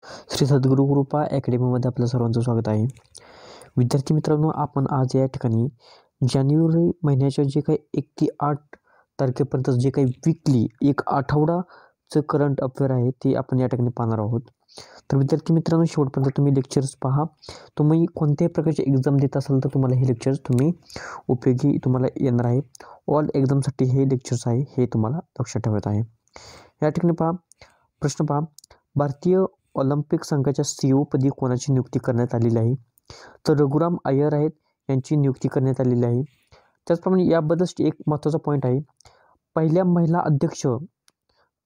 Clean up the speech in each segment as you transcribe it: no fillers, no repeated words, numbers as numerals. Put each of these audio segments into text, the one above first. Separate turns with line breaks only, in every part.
श्री सद्गुरू कृपा अकॅडमीमध्ये आपलं सर्वांचं स्वागत आहे. विद्यार्थी मित्रांनो, आपण आज या ठिकाणी जानेवारी महिन्याच्या जे काही 1 ते 8 तारखेपर्यंत जे काही वीकली एक आठवडाचं करंट अफेअर आहे ते आपण या ठिकाणी पाहणार आहोत. तर विद्यार्थी मित्रांनो, शेवटपर्यंत तुम्ही लेक्चर्स पहा. तुम्ही कोणत्याही प्रकारचे एक्झाम देत असाल तर तुम्हाला हे लेक्चर्स उपयोगी तुम्हाला येणार आहे. ऑल एक्झामसाठी हे लेक्चर्स आहे, हे तुम्हाला लक्षात ठेवायचं आहे. या ठिकाणी पहा, प्रश्न पहा. भारतीय ऑलिम्पिक संघाच्या CEO पदी कोणाची नियुक्ती करण्यात आलेली आहे? तर रघुराम अय्यर आहेत, यांची नियुक्ती करण्यात आलेली आहे. त्याचप्रमाणे याबद्दल एक महत्त्वाचा पॉईंट आहे. पहिल्या महिला अध्यक्ष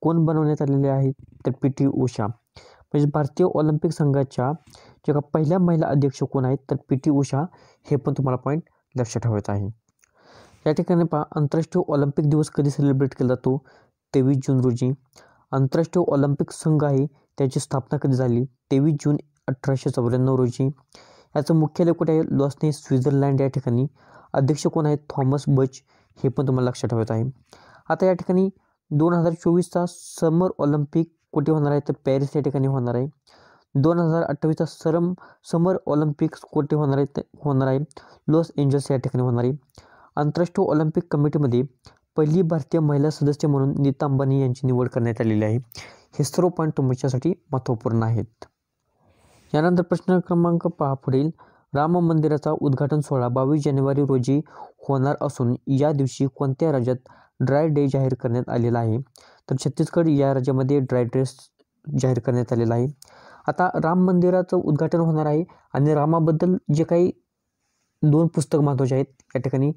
कोण बनवण्यात आलेले आहेत? तर PT उषा. म्हणजे भारतीय ऑलिम्पिक संघाच्या जे पहिल्या महिला अध्यक्ष कोण आहेत? तर PT उषा. हे पण तुम्हाला पॉईंट लक्षात ठेवायचा आहे. या ठिकाणी पहा, आंतरराष्ट्रीय ऑलिम्पिक दिवस कधी सेलिब्रेट केला जातो? 23 जून रोजी. आंतरराष्ट्रीय ऑलिम्पिक संघ आहे त्याची स्थापना कधी झाली? 23 जून 1894 रोजी. याचं मुख्यालय कुठे आहे? लॉसने, स्वित्झर्लंड या ठिकाणी. अध्यक्ष कोण आहेत? थॉमस बच. हे पण तुम्हाला लक्षात ठेवायचं आहे. आता या ठिकाणी 2024चा समर ऑलिम्पिक कुठे होणार आहे? तर पॅरिस या ठिकाणी होणार आहे. 2028चा समर ऑलिम्पिक्स कुठे होणार आहे? लॉस एंजल्स या ठिकाणी होणार आहे. आंतरराष्ट्रीय ऑलिम्पिक कमिटीमध्ये पहिली भारतीय महिला सदस्य म्हणून नीता अंबानी यांची निवड करण्यात आलेली आहे. हे सर्व पॉईंट तुमच्यासाठी महत्त्वपूर्ण आहेत. यानंतर प्रश्न क्रमांक पहा पुढील. राम मंदिराचा उद्घाटन सोहळा 22 जानेवारी रोजी होणार असून या दिवशी कोणत्या राज्यात ड्राय डे जाहीर करण्यात आलेला आहे? तर छत्तीसगड या राज्यामध्ये ड्राय डे जाहीर करण्यात आलेला आहे. आता राम मंदिराचं उद्घाटन होणार आहे आणि रामाबद्दल जे काही 2 पुस्तकं महत्त्वाचे आहेत या ठिकाणी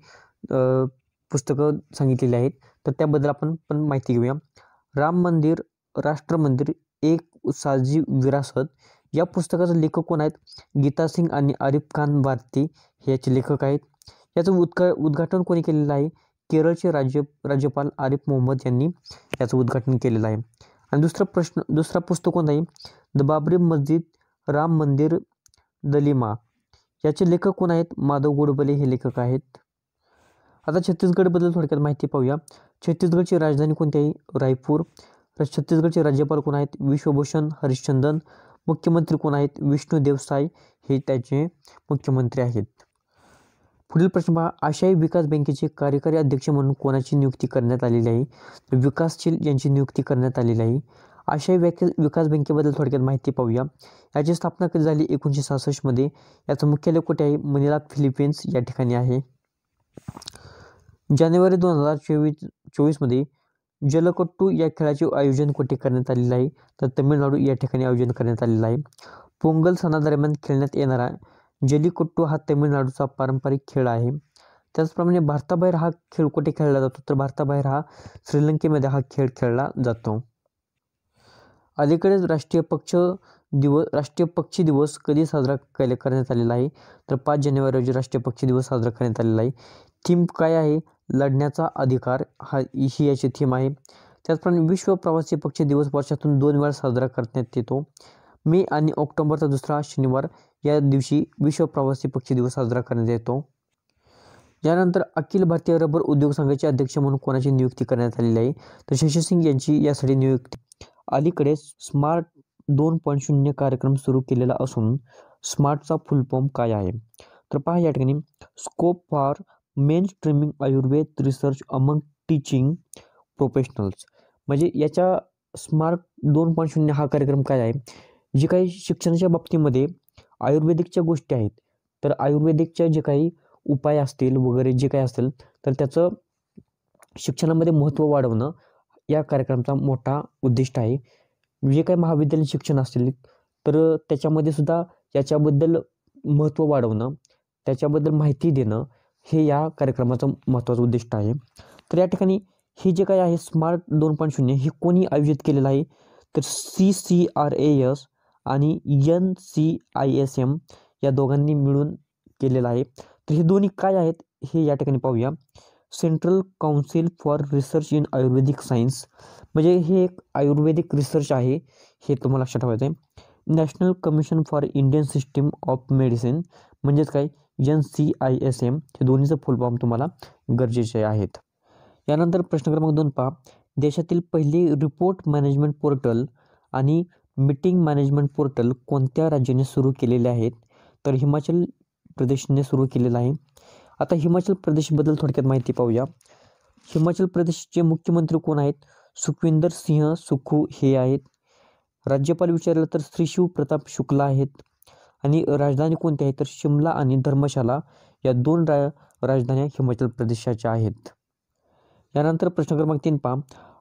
पुस्तकं सांगितलेली आहेत, तर त्याबद्दल आपण पण माहिती घेऊया. राम मंदिर, राष्ट्र मंदिर, एक साजी विरासत या पुस्तकाचे लेखक कोण आहेत? गीता सिंग आणि आरिफ खान भारती हे याचे लेखक आहेत. याचं उद्घाटन कोणी केलेलं आहे? केरळचे राज्यपाल आरिफ मोहम्मद यांनी याचं उद्घाटन केलेलं आहे. आणि दुसरा पुस्तक कोणतं आहे? द बाबरी मस्जिद, राम मंदिर, दलिमा. याचे लेखक कोण आहेत? माधव गोडबोले हे लेखक आहेत. आता छत्तीसगडबद्दल थोडक्यात माहिती पाहूया. छत्तीसगडची राजधानी कोणती आहे? रायपूर. छत्तीसगडचे राज्यपाल कोण आहेत? विश्वभूषण हरिश्चंद्रन. मुख्यमंत्री कोण आहेत? विष्णुदेव साय हे त्याचे मुख्यमंत्री आहेत. पुढील प्रश्न पहा. आशियाई विकास बँकेचे कार्यकारी अध्यक्ष म्हणून कोणाची नियुक्ती करण्यात आलेली आहे? तर विकासशील यांची नियुक्ती करण्यात आलेली आहे. आशियाई विकास बँकेबद्दल थोडक्यात माहिती पाहूया. याची स्थापना कधी झाली? 1966 मध्ये. याचं मुख्यालय कुठे आहे? मनिला, फिलिपिन्स या ठिकाणी आहे. जानेवारी 2024 मध्ये जलकट्टू या खेळाचे आयोजन कुठे करण्यात आलेलं आहे? तर तमिळनाडू या ठिकाणी आयोजन करण्यात आलेलं आहे. पोंगल सणादरम्यान खेळण्यात येणारा जलीकट्टू हा तमिळनाडूचा पारंपरिक खेळ आहे. त्याचप्रमाणे भारताबाहेर हा खेळ कुठे खेळला जातो? तर भारताबाहेर हा श्रीलंकेमध्ये हा खेळ खेळला जातो. अलीकडेच राष्ट्रीय पक्षी दिवस कधी साजरा करण्यात आलेला आहे? तर 5 जानेवारी रोजी राष्ट्रीय पक्षी दिवस साजरा करण्यात आलेला आहे. थीम काय आहे? लढण्याचा अधिकार ही याची थीम आहे. त्याचप्रमाणे विश्व प्रवासी पक्षी दिवस वर्षातून 2 वेळा साजरा करण्यात येतो. मे आणि ऑक्टोबरचा दुसरा शनिवार या दिवशी विश्व प्रवासी पक्षी दिवस साजरा करण्यात येतो. यानंतर अखिल भारतीय रबर उद्योग संघाचे अध्यक्ष म्हणून कोणाची नियुक्ती करण्यात आलेली आहे? तर शशी सिंग यांची यासाठी नियुक्ती. अलीकडे स्मार्ट 2.0 कार्यक्रम सुरू केलेला असून स्मार्टचा फुल फॉर्म काय आहे? तर पहा या ठिकाणी, scope for main streaming Ayurveda research among teaching professionals. म्हणजे याच्या स्मार्ट 2.0 हा कार्यक्रम काय आहे? जे काही शिक्षणाच्या बाबतीमध्ये आयुर्वेदिकच्या गोष्टी आहेत, तर आयुर्वेदिकच्या जे काही उपाय असतील वगैरे जे काही असेल, तर त्याचं शिक्षणामध्ये महत्त्व वाढवणं या कार्यक्रमाचा मोठा उद्दिष्ट आहे. जे काही महाविद्यालयीन शिक्षण असतील तर त्याच्यामध्ये सुद्धा याच्याबद्दल महत्त्व वाढवणं, त्याच्याबद्दल माहिती देणं हे या कार्यक्रमाचं महत्त्वाचं उद्दिष्ट आहे. तर या ठिकाणी हे जे काही आहे स्मार्ट 2.0 हे कोणी आयोजित केलेलं आहे? तर CCRAS आणि NCISM या दोघांनी मिळून केलेलं आहे. तर हे दोन्ही काय आहेत हे या ठिकाणी पाहूया. Central council for research in Ayurvedic science, म्हणजे हे एक आयुर्वेदिक रिसर्च आहे, हे तुम्हाला लक्षात ठेवायचं आहे. National commission for Indian system of medicine, म्हणजेच काय NCISM, हे दोन्हीचं फुल फॉर्म तुम्हाला गरजेचे आहेत. यानंतर प्रश्न क्रमांक 2 पहा. देशातील पहिली रिपोर्ट मॅनेजमेंट पोर्टल आणि मीटिंग मॅनेजमेंट पोर्टल कोणत्या राज्याने सुरू केलेले आहेत? तर हिमाचल प्रदेशने सुरू केलेलं आहे. आता हिमाचल प्रदेशबद्दल थोडक्यात माहिती पाहूया. हिमाचल प्रदेशचे मुख्यमंत्री कोण आहेत? सुखविंदर सिंह सुखू हे आहेत. राज्यपाल विचारलं तर श्री शिव प्रताप शुक्ला आहेत. आणि राजधानी कोणती आहे? तर शिमला आणि धर्मशाला या 2 राजधान्या हिमाचल प्रदेशाच्या आहेत. यानंतर प्रश्न क्रमांक 3 पहा.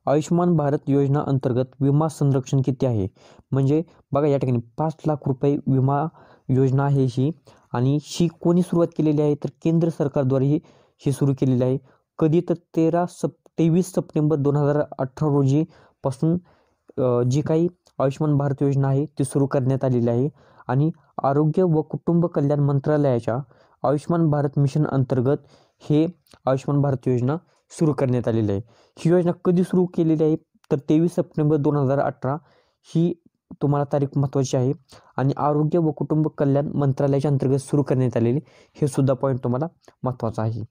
आयुष्यमान भारत योजना अंतर्गत विमा संरक्षण किती आहे? म्हणजे बघा या ठिकाणी 5 लाख रुपये विमा योजना आहे ही. आणि ही कोणी सुरुवात केलेली आहे? तर केंद्र सरकारद्वारे ही सुरू केलेली आहे. कधी? तर 23 सप्टेंबर 2018 रोजी पासून जी काही आयुष्यमान भारत योजना आहे ती सुरू करण्यात आलेली आहे. आणि आरोग्य व कुटुंब कल्याण मंत्रालयाच्या आयुष्यमान भारत मिशन अंतर्गत हे आयुष्यमान भारत योजना सुरू करण्यात आलेली आहे. ही योजना कधी सुरू केलेली आहे? तर 23 सप्टेंबर 2018 ही तुम्हाला तारीख महत्त्वाची आहे. आणि आरोग्य व कुटुंब कल्याण मंत्रालयाच्या अंतर्गत सुरू करण्यात आलेली हे सुद्धा पॉईंट तुम्हाला महत्त्वाचा आहे.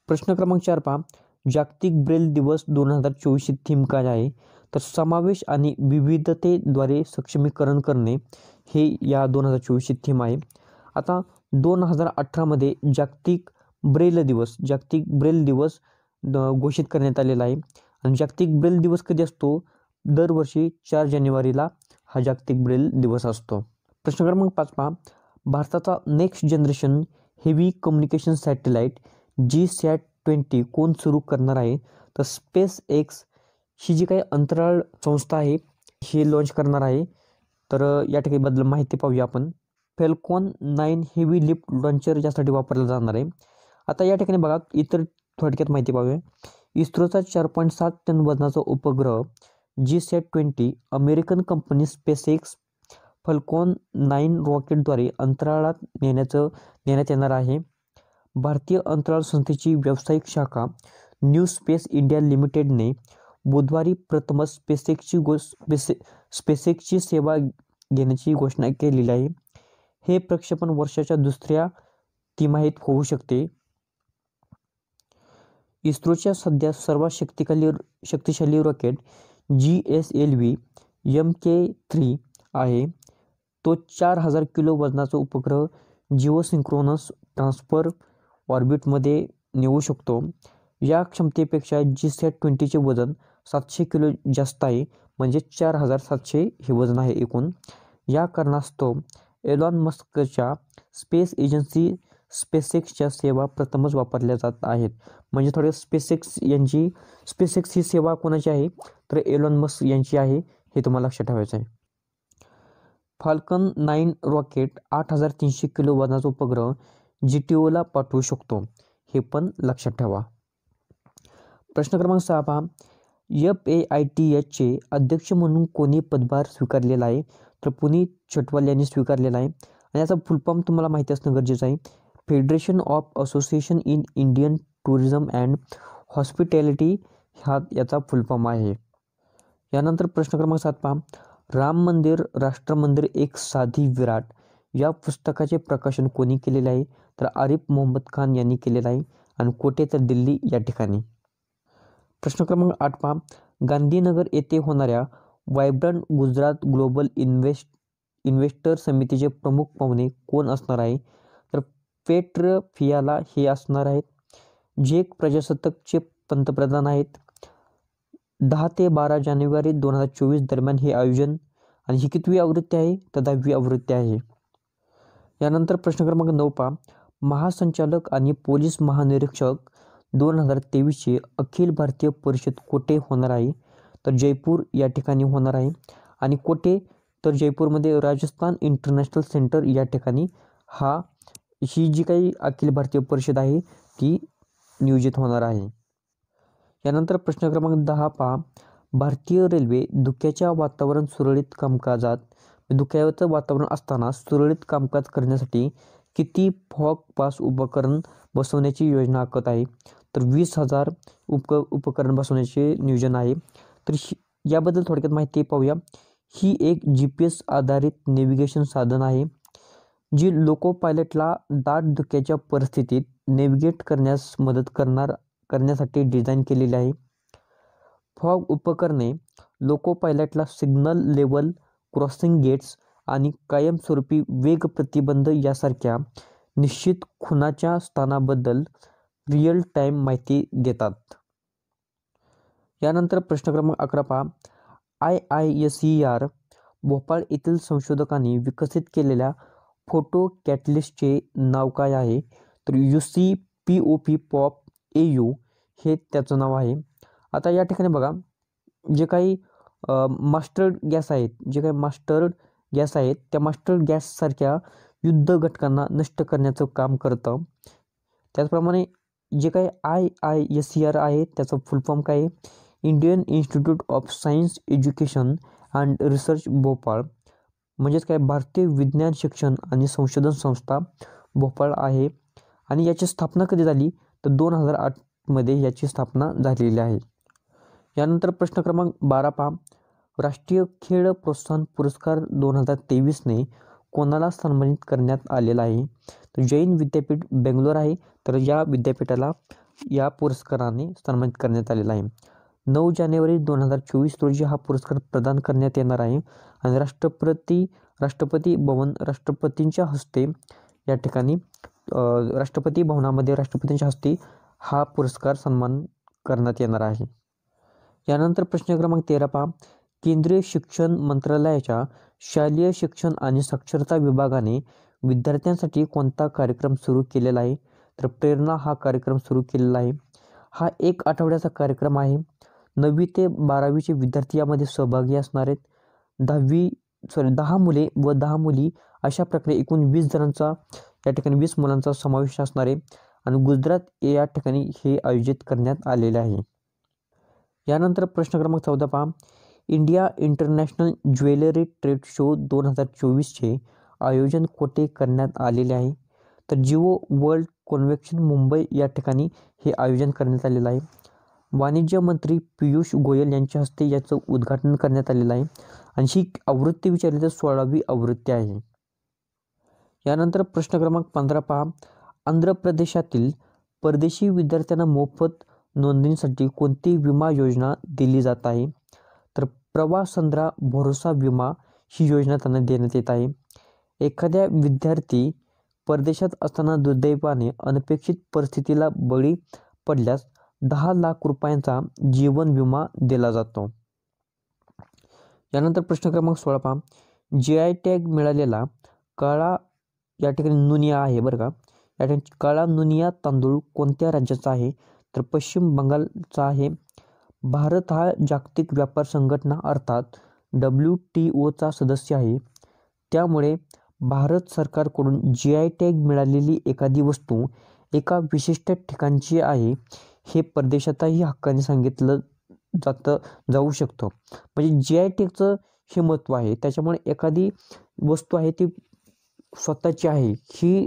प्रश्न क्रमांक 4 पहा. जागतिक ब्रेल दिवस 2024ची थीम काय आहे? तर समावेश आणि विविधतेद्वारे सक्षमीकरण करणे हे या 2024ची थीम आहे. आता 2018मध्ये जागतिक ब्रेल दिवस घोषित करण्यात आलेला आहे. आणि जागतिक ब्रेल दिवस कधी असतो? दरवर्षी 4 जानेवारीला हा जागतिक ब्रेल दिवस असतो. प्रश्न क्रमांक 5 पहा. भारताचा next generation heavy communication satellite GSAT-20 कोण सुरू करणार आहे? तर स्पेस एक्स ही जी काही अंतराळ संस्था आहे ही लॉन्च करणार आहे. तर या ठिकाणी बद्दल माहिती पाहूया आपण. फॅल्कॉन 9 हेवी लिफ्ट लॉन्चर यासाठी वापरला जाणार आहे. आता या ठिकाणी बघा इतर थोडक्यात माहिती पाहूया. इस्रोचा 4.7 टन वजनाचा उपग्रह GSAT-20 अमेरिकन कंपनी स्पेसएक्स फॅल्कॉन 9 रॉकेटद्वारे अंतराळात नेण्यात येणार आहे. भारतीय अंतराळ संस्थेची व्यावसायिक शाखा न्यू स्पेस इंडिया लिमिटेडने बुधवारी प्रथमच स्पेसएक्सची सेवा घेण्याची घोषणा केलेली आहे. हे प्रक्षेपण वर्षाच्या दुसऱ्या तिमाहीत होऊ शकते. इस्रोच्या सध्या सर्वात शक्तिशाली रॉकेट GSLV Mk3 आहे. तो 4000 किलो वजनाचा उपग्रह जिओसिंक्रोनस ट्रान्सफर ऑर्बिटमध्ये नेऊ शकतो. या क्षमतेपेक्षा GSAT-20चे वजन 700 किलो जास्त आहे. म्हणजे 4700 हे वजन आहे एकूण. या कारणास्तव एलॉन मस्कच्या स्पेस एजन्सी स्पेसएक्सच्या सेवा प्रथमच वापरल्या जात आहेत. म्हणजे थोडे स्पेसएक्स ही सेवा कोणाची आहे? तर एलॉन मस्क यांची आहे. हे तुम्हाला लक्षात ठेवायचं आहे. फाल्कन 9 रॉकेट 8300 किलो वजनाचा उपग्रह GTOला पाठवू शकतो. हे पण लक्षात ठेवा. प्रश्न क्रमांक 6 पहा. FAITHचे अध्यक्ष म्हणून कोणी पदभार स्वीकारलेला आहे? तर पुनीत चटवाल यांनी स्वीकारलेला आहे. आणि याचा फुल फॉर्म तुम्हाला माहिती असणं गरजेचं आहे. Federation of association in Indian tourism and hospitality हा याचा फुल फॉर्म आहे. यानंतर प्रश्न क्रमांक 7 पहा. राम मंदिर राष्ट्र मंदिर एक साधी विराट या पुस्तकाचे प्रकाशन कोणी केलेले आहे? तर आरिफ मोहम्मद खान यांनी केलेलं आहे. आणि कोठे? तर दिल्ली या ठिकाणी. प्रश्न क्रमांक 8 पहा. गांधीनगर येथे होणाऱ्या वायब्रंट गुजरात ग्लोबल इन्व्हेस्टर समितीचे प्रमुख पाहुणे कोण असणार आहे? तर पेट्र फियाला हे असणार आहेत. झेक प्रजासत्ताकचे पंतप्रधान आहेत. 10 ते 12 जानेवारी 2024 दरम्यान हे आयोजन. आणि ही कितवी आवृत्ती आहे? तर 10वी आवृत्ती आहे. यानंतर प्रश्न क्रमांक 9 पहा. महासंचालक आणि पोलीस महानिरीक्षक 2023ची अखिल भारतीय परिषद कोठे होणार आहे? तर जयपूर या ठिकाणी होणार आहे. आणि कोठे? तर जयपूरमध्ये राजस्थान इंटरनॅशनल सेंटर या ठिकाणी ही जी काही अखिल भारतीय परिषद आहे ती नियोजित होणार आहे. यानंतर प्रश्न क्रमांक 10 पहा. भारतीय रेल्वे धुक्याच्या वातावरण सुरळीत कामकाजात धुक्याचं वातावरण असताना सुरळीत कामकाज करण्यासाठी किती फॉग पास उपकरण बसवण्याची योजना आखत आहे? तर 20,000 उपकरण बसवण्याचे नियोजन आहे. तर याबद्दल थोडक्यात माहिती पाहूया. ही एक GPS आधारित नेव्हिगेशन साधन आहे जी लोको पायलटला दाट धुक्याच्या परिस्थितीत नेव्हिगेट करण्यास मदत करण्यासाठी डिझाईन केलेली आहे. फॉग उपकरणे लोको पायलटला सिग्नल लेवल क्रॉसिंग गेट्स आणि कायमस्वरूपी वेग प्रतिबंध यासारख्या निश्चित खुणाच्या स्थानाबद्दल रिअल टाईम माहिती देतात. यानंतर प्रश्न क्रमांक 11 पहा. IISER भोपाळ येथील संशोधकांनी विकसित केलेल्या फोटो कॅटलिस्टचे नाव काय आहे? तर UCPOP पॉप AU हे त्याचं नाव आहे. आता या ठिकाणी बघा, जे काही मास्टर्ड गॅस आहेत त्या मास्टर्ड गॅससारख्या युद्ध घटकांना नष्ट करण्याचं काम करतं. त्याचप्रमाणे जे काही IISER आहे त्याचं फुल फॉर्म काय आहे? Indian institute of science education and research Bhopal, म्हणजेच काय भारतीय विज्ञान शिक्षण आणि संशोधन संस्था भोपाळ आहे. आणि याची स्थापना कधी झाली? तर 2008 मध्ये याची स्थापना झालेली आहे. यानंतर प्रश्न क्रमांक 12 पहा. राष्ट्रीय खेळ प्रोत्साहन पुरस्कार 2023ने कोणाला सन्मानित करण्यात आलेला आहे? तर जैन विद्यापीठ बेंगलोर आहे. तर या विद्यापीठाला या पुरस्काराने सन्मानित करण्यात आलेला आहे. 9 जानेवारी 2024 रोजी हा पुरस्कार प्रदान करण्यात येणार आहे आणि राष्ट्रपती भवन राष्ट्रपतींच्या हस्ते या ठिकाणी राष्ट्रपती भवनामध्ये राष्ट्रपतींच्या हस्ते हा पुरस्कार सन्मान करण्यात येणार आहे. यानंतर प्रश्न क्रमांक 13 पहा. केंद्रीय शिक्षण मंत्रालयाच्या शालेय शिक्षण आणि साक्षरता विभागाने विद्यार्थ्यांसाठी कोणता कार्यक्रम सुरू केलेला आहे? तर प्रेरणा हा कार्यक्रम सुरू केलेला आहे. हा 1 आठवड्याचा कार्यक्रम आहे. 9वी ते 12वीचे विद्यार्थी यामध्ये सहभागी असणार आहेत. 10 मुले व 10 मुली अशा प्रकारे एकूण 20 जणांचा या ठिकाणी 20 मुलांचा समावेश असणार आहे आणि गुजरात या ठिकाणी हे आयोजित करण्यात आलेले आहे. यानंतर प्रश्न क्रमांक 14 पहा. India International Jewellery Trade Show 2024चे आयोजन कुठे करण्यात आलेले आहे? तर जिओ वर्ल्ड कन्व्हेन्शन मुंबई या ठिकाणी हे आयोजन करण्यात आलेलं आहे. वाणिज्य मंत्री पियुष गोयल यांच्या हस्ते याचं उद्घाटन करण्यात आलेलं आहे आणि ही आवृत्ती विचारली तर 16वी आवृत्ती आहे. यानंतर प्रश्न क्रमांक 15 पहा. आंध्र प्रदेशातील परदेशी विद्यार्थ्यांना मोफत नोंदणीसाठी कोणती विमा योजना दिली जात आहे? तर प्रवासंद्रा भरोसा विमा ही योजना त्यांना देण्यात येत आहे. एखाद्या विद्यार्थी परदेशात असताना दुर्दैवाने अनपेक्षित परिस्थितीला बळी पडल्यास 10 लाख रुपयांचा जीवन विमा दिला जातो. यानंतर प्रश्न क्रमांक 16 पहा. GI टॅग मिळालेला काळा या ठिकाणी नुनिया आहे बरं का. या ठिकाणी काळा नुनिया तांदूळ कोणत्या राज्याचा आहे? तर पश्चिम बंगालचा आहे. भारत हा जागतिक व्यापार संघटना अर्थात WTOचा सदस्य आहे. त्यामुळे भारत सरकारकडून GI टॅग मिळालेली एखादी वस्तू एका विशिष्ट ठिकाणची आहे हे परदेशातही हक्काने सांगितलं जाऊ शकतं. म्हणजे GI टॅगचं हे महत्त्व आहे. त्याच्यामुळे एखादी वस्तू आहे ती स्वतःची आहे ही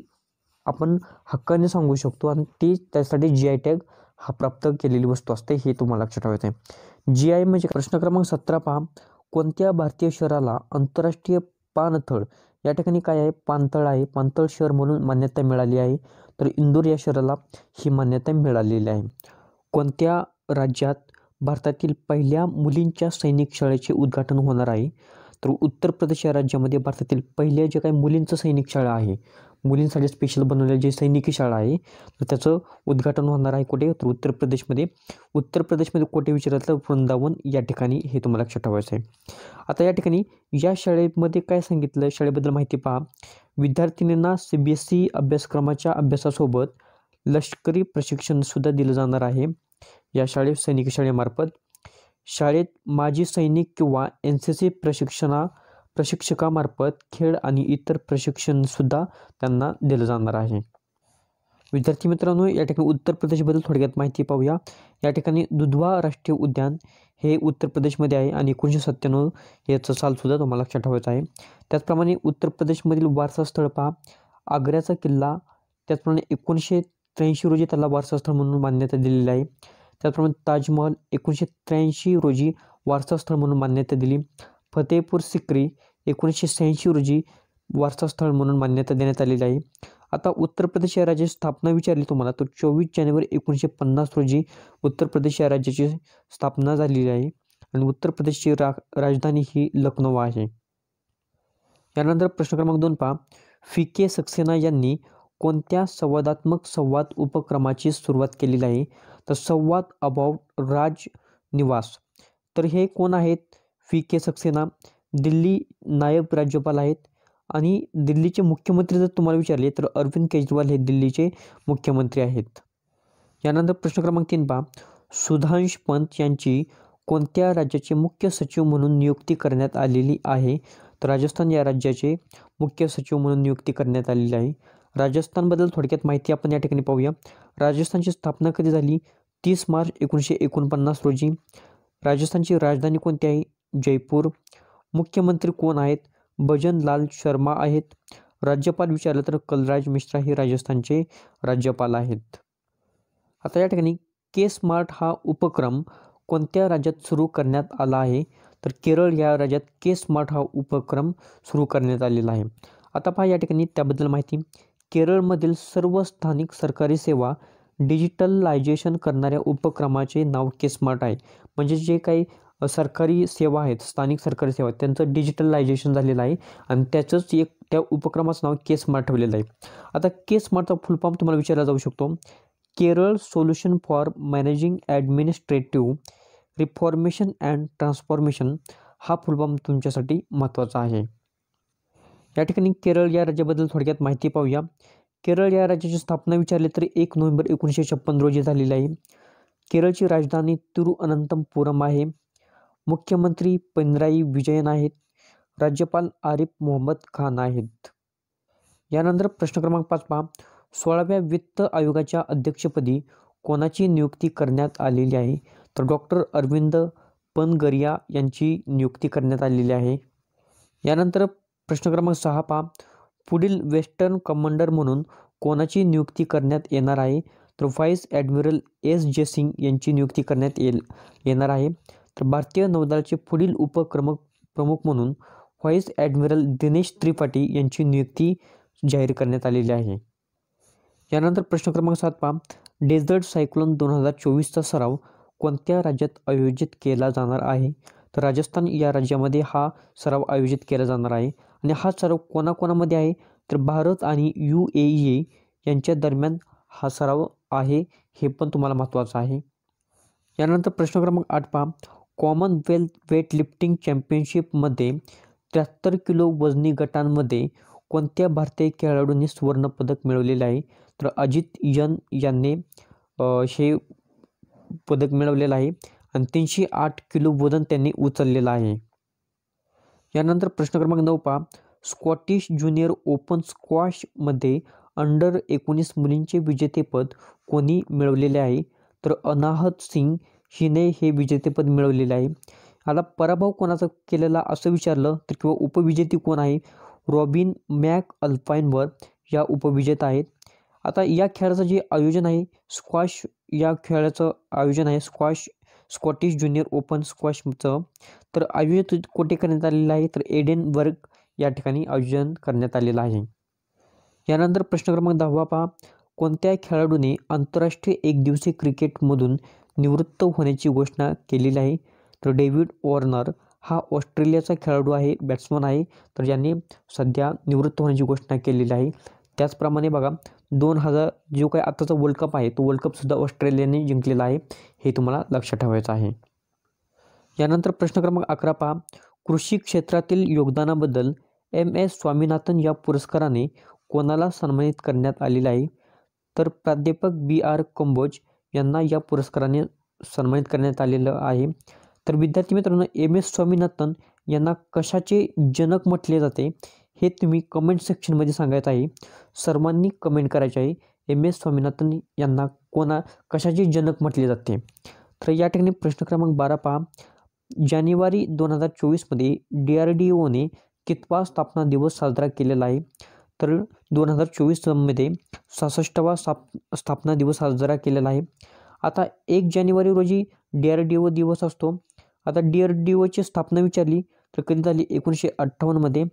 आपण हक्काने सांगू शकतो आणि ती त्यासाठी GI टॅग हा प्राप्त केलेली वस्तू असते हे तुम्हाला लक्षात ठेवायचं आहे. GI म्हणजे प्रश्न क्रमांक 17 पहा. कोणत्या भारतीय शहराला आंतरराष्ट्रीय पाणथळ या ठिकाणी काय आहे? पाणथळ आहे. पाणथळ शहर म्हणून मान्यता मिळाली आहे. तर इंदूर या शहराला ही मान्यता मिळालेली आहे. कोणत्या राज्यात भारतातील पहिल्या मुलींच्या सैनिक शाळेचे उद्घाटन होणार आहे? तर उत्तर प्रदेश या राज्यामध्ये भारतातील पहिल्या जे काही मुलींचं सैनिक शाळा आहे, मुलींसाठी स्पेशल बनवलेली जी सैनिकी शाळा आहे तर त्याचं उद्घाटन होणार आहे कुठे? तर उत्तर प्रदेशमध्ये कुठे विचारलं? वृंदावन या ठिकाणी हे तुम्हाला लक्षात ठेवायचं आहे. आता या ठिकाणी या शाळेमध्ये काय सांगितलं? शाळेबद्दल माहिती पहा. विद्यार्थिनींना CBSE अभ्यासक्रमाच्या अभ्यासासोबत लष्करी प्रशिक्षण सुद्धा दिलं जाणार आहे या सैनिकी शाळेमार्फत. शाळेत माजी सैनिक किंवा NCC प्रशिक्षकामार्फत खेळ आणि इतर प्रशिक्षण सुद्धा त्यांना दिलं जाणार आहे. विद्यार्थी मित्रांनो, या ठिकाणी उत्तर प्रदेशबद्दल थोडक्यात माहिती पाहूया. या ठिकाणी दुधवा राष्ट्रीय उद्यान हे उत्तर प्रदेशमध्ये आहे आणि 1997 याचं सालसुद्धा तुम्हाला लक्षात ठेवायचं आहे. त्याचप्रमाणे उत्तर प्रदेशमधील वारसा स्थळ पहा. आग्र्याचा किल्ला, त्याचप्रमाणे 1983 रोजी त्याला वारसा स्थळ म्हणून मान्यता दिलेली आहे. त्याचप्रमाणे ताजमहल 1983 रोजी वारसा स्थळ म्हणून मान्यता दिली. फतेहपूर सिक्री 1986 रोजी वारसा स्थळ म्हणून मान्यता देण्यात आलेली आहे. आता उत्तर प्रदेश या राज्याची स्थापना विचारली तुम्हाला तर 24 जानेवारी 1950 रोजी उत्तर प्रदेश या राज्याची स्थापना झालेली आहे आणि उत्तर प्रदेशची राजधानी ही लखनौ आहे. यानंतर प्रश्न क्रमांक 2 पहा, FK सक्सेना यांनी कोणत्या संवादात्मक संवाद उपक्रमाची सुरुवात केलेली आहे? तर संवाद अबाउट राज निवास. तर हे कोण आहेत? FK सक्सेना दिल्ली नायब राज्यपाल आहेत आणि दिल्लीचे मुख्यमंत्री जर तुम्हाला विचारले तर अरविंद केजरीवाल हे दिल्लीचे मुख्यमंत्री आहेत. यानंतर प्रश्न क्रमांक 3 पहा, सुधांश पंत यांची कोणत्या राज्याचे मुख्य सचिव म्हणून नियुक्ती करण्यात आलेली आहे? तर राजस्थान या राज्याचे मुख्य सचिव म्हणून नियुक्ती करण्यात आलेली आहे. राजस्थानबद्दल थोडक्यात माहिती आपण या ठिकाणी पाहूया. राजस्थानची स्थापना कधी झाली? 30 मार्च 1949 रोजी. राजस्थानची राजधानी कोणती आहे? जयपूर. मुख्यमंत्री कोण आहेत? भजन लाल शर्मा आहेत. राज्यपाल विचारलं तर कलराज मिश्रा हे राजस्थानचे राज्यपाल आहेत. आता या ठिकाणी के स्मार्ट हा उपक्रम कोणत्या राज्यात सुरू करण्यात आला आहे? तर केरळ या राज्यात के स्मार्ट हा उपक्रम सुरू करण्यात आलेला आहे. आता पहा या ठिकाणी त्याबद्दल माहिती. केरळमधील सर्व स्थानिक सरकारी सेवा डिजिटलायझेशन करणाऱ्या उपक्रमाचे नाव के स्मार्ट आहे. म्हणजे जे काही सरकारी सेवा आहेत, स्थानिक सरकारी सेवा आहेत, त्यांचं डिजिटलायझेशन झालेलं आहे आणि त्याचंच त्या उपक्रमाचं नाव के स्मार्ट ठेवलेलं आहे. आता के स्मार्टचा फुल फॉर्म तुम्हाला विचारला जाऊ शकतो. Kerala solution for managing administrative reformation and transformation हा फुल फॉर्म तुमच्यासाठी महत्त्वाचा आहे. या ठिकाणी केरळ या राज्याबद्दल थोडक्यात माहिती पाहूया. केरळ या राज्याची स्थापना विचारली तर 1 नोव्हेंबर 1956 रोजी झालेली आहे. केरळची राजधानी तिरुअनंतपुरम आहे. मुख्यमंत्री पिनराई विजयन आहेत. राज्यपाल आरिफ मोहम्मद खान आहेत. यानंतर प्रश्न क्रमांक 5 पहा, 16व्या वित्त आयोगाच्या अध्यक्षपदी कोणाची नियुक्ती करण्यात आलेली आहे? तर डॉक्टर अरविंद पनगरिया यांची नियुक्ती करण्यात आलेली आहे. यानंतर प्रश्न क्रमांक 6 पहा, पुढील वेस्टर्न कमांडर म्हणून कोणाची नियुक्ती करण्यात येणार आहे? तर व्हाईस ॲडमिरल एस जयसिंग यांची नियुक्ती करण्यात येणार आहे. तर भारतीय नौदलाचे पुढील उपप्रमुख म्हणून व्हाईस ॲडमिरल दिनेश त्रिपाठी यांची नियुक्ती जाहीर करण्यात आलेली आहे. यानंतर प्रश्न क्रमांक 7 पहा, डेझर्ट सायक्लोन 2024चा सराव कोणत्या राज्यात आयोजित केला जाणार आहे? तर राजस्थान या राज्यामध्ये हा सराव आयोजित केला जाणार आहे आणि हा सराव कोणाकोणामध्ये आहे? तर भारत आणि UAE यांच्या दरम्यान हा सराव आहे. हे पण तुम्हाला महत्त्वाचं आहे. यानंतर प्रश्न क्रमांक 8 पहा, कॉमनवेल्थ वेटलिफ्टिंग चॅम्पियनशिपमध्ये 73 किलो वजनी गटांमध्ये कोणत्या भारतीय खेळाडूंनी सुवर्णपदक मिळवलेले आहे? तर अजित यांनी हे पदक मिळवलेलं आहे आणि 308 किलो वजन त्यांनी उचललेलं आहे. यानंतर प्रश्न क्रमांक 9 पहा, स्कॉटिश ज्युनियर ओपन स्क्वॉशमध्ये अंडर-19 मुलींचे विजेतेपद कोणी मिळवलेले आहे? तर अनाहत सिंग हिने हे विजेतेपद मिळवलेले आहे. आता पराभव कोणाचा केलेला असं विचारलं तर किंवा उपविजेती कोण आहे? रॉबिन मॅक अल्पाईनवर या उपविजेता आहेत. आता या खेळाचं जे आयोजन आहे स्क्वॉश या खेळाचं आयोजन आहे स्कॉटिश ज्युनियर ओपन स्क्वॉशचं, तर आयोजित कुठे करण्यात आलेलं आहे? तर एडेनबर्ग या ठिकाणी आयोजन करण्यात आलेलं आहे. यानंतर प्रश्न क्रमांक 10 पहा, कोणत्या खेळाडूने आंतरराष्ट्रीय एकदिवसीय क्रिकेटमधून निवृत्त होण्याची घोषणा केलेली आहे? तर डेव्हिड वॉर्नर हा ऑस्ट्रेलियाचा खेळाडू आहे, बॅट्समन आहे, तर ज्यांनी सध्या निवृत्त होण्याची घोषणा केलेली आहे. त्याचप्रमाणे बघा 2000 जो काही आताचा वर्ल्ड कप आहे तो वर्ल्ड कपसुद्धा ऑस्ट्रेलियाने जिंकलेला आहे. हे तुम्हाला लक्षात ठेवायचं आहे. यानंतर प्रश्न क्रमांक 11 पहा, कृषी क्षेत्रातील योगदानाबद्दल MS स्वामीनाथन या पुरस्काराने कोणाला सन्मानित करण्यात आलेलं आहे? तर प्राध्यापक BR कंबोज यांना या पुरस्काराने सन्मानित करण्यात आलेलं आहे. तर विद्यार्थी मित्रांनो, MS स्वामीनाथन यांना कशाचे जनक म्हटले जाते हे तुम्ही कमेंट सेक्शनमध्ये सांगायचं आहे. सर्वांनी कमेंट करायचे आहे MS स्वामीनाथन यांना कशाचे जनक म्हटले जाते. तर या ठिकाणी प्रश्न क्रमांक 12 पहा, जानेवारी 2024मध्ये DRDOने कितवा स्थापना दिवस साजरा केलेला आहे? तर 2024मध्ये 66वा स्थापना दिवस साजरा केलेला आहे. आता 1 जानेवारी रोजी DRDO दिवस असतो. आता DRDOची स्थापना विचारली तर कधी झाली? 1958मध्ये.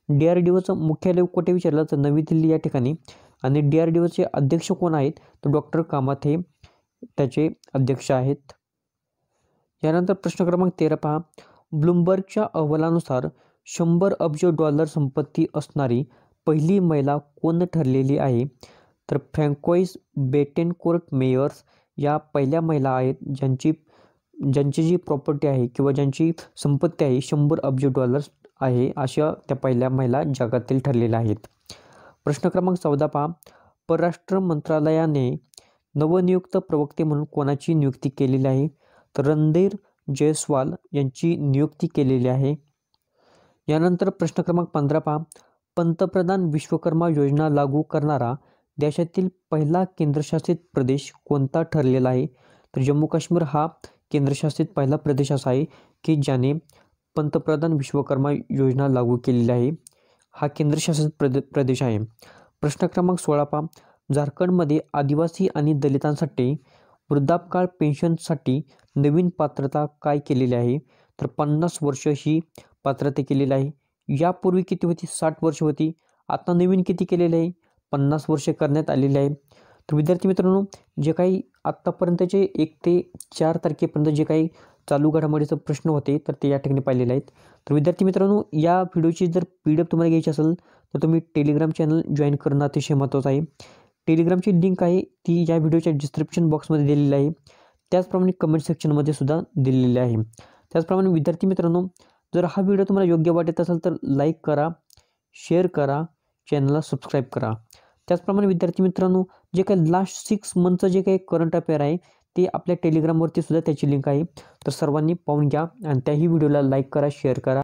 DRDOचं मुख्यालय कुठे विचारलं तर नवी दिल्ली या ठिकाणी आणि DRDOचे अध्यक्ष कोण आहेत? तर डॉक्टर कामत हे त्याचे अध्यक्ष आहेत. यानंतर प्रश्न क्रमांक 13 पहा, ब्लूमबर्गच्या अहवालानुसार $100 अब्ज संपत्ती असणारी पहिली महिला कोण ठरलेली आहे? तर फ्रँकोइस बेटेनकोर्ट मेयर्स या पहिल्या महिला आहेत ज्यांची जी प्रॉपर्टी आहे किंवा ज्यांची संपत्ती आहे $100 अब्ज आहे, अशा त्या पहिल्या महिला जगातील ठरलेल्या आहेत. प्रश्न क्रमांक 14 पहा. परराष्ट्र मंत्रालयाने नवनियुक्त प्रवक्ते म्हणून कोणाची नियुक्ती केलेली आहे? तर रणधीर जयस्वाल यांची नियुक्ती केलेली आहे. यानंतर प्रश्न क्रमांक 15 पहा. पंतप्रधान विश्वकर्मा योजना लागू करणारा देशातील पहिला केंद्रशासित प्रदेश कोणता ठरलेला आहे? तर जम्मू काश्मीर हा केंद्रशासित पहिला प्रदेश असा आहे की ज्याने पंतप्रधान विश्वकर्मा योजना लागू केलेली आहे. हा केंद्रशासित प्रदेश आहे. प्रश्न क्रमांक 16 पहा. झारखंडमध्ये आदिवासी आणि दलितांसाठी वृद्धापकाळ पेन्शनसाठी नवीन पात्रता काय केलेली आहे? तर 50 वर्ष ही पात्रता केलेली आहे. यापूर्वी किती होती? 60 वर्ष होती. आता नवीन किती केलेले आहे? 50 वर्ष करण्यात आलेले आहे. तर विद्यार्थी मित्रांनो, जे काही आत्तापर्यंतचे 1 ते 4 तारखेपर्यंत जे काही चालू घडामोडीचे प्रश्न होते तर ते या ठिकाणी पाहिलेले आहेत. तर विद्यार्थी मित्रांनो, या व्हिडिओची जर PDF तुम्हाला घ्यायची असेल तर तुम्ही टेलिग्राम चॅनल जॉईन करणं अतिशय महत्त्वाचं आहे. टेलिग्रामची लिंक आहे ती या व्हिडिओच्या डिस्क्रिप्शन बॉक्समध्ये दिलेली आहे. त्याचप्रमाणे कमेंट सेक्शनमध्ये सुद्धा दिलेली आहे. त्याचप्रमाणे विद्यार्थी मित्रांनो, जर हा व्हिडिओ तुम्हाला योग्य वाटत असेल तर लाईक करा, शेअर करा, चॅनलला सबस्क्राईब करा. त्याचप्रमाणे विद्यार्थी मित्रांनो, जे काही लास्ट 6 मंथचं जे काही करंट अफेअर आहे ते आपल्या टेलिग्रामवरती सुद्धा त्याची लिंक आहे. तर सर्वांनी पाहून घ्या आणि त्याही व्हिडिओला लाईक करा, शेअर करा.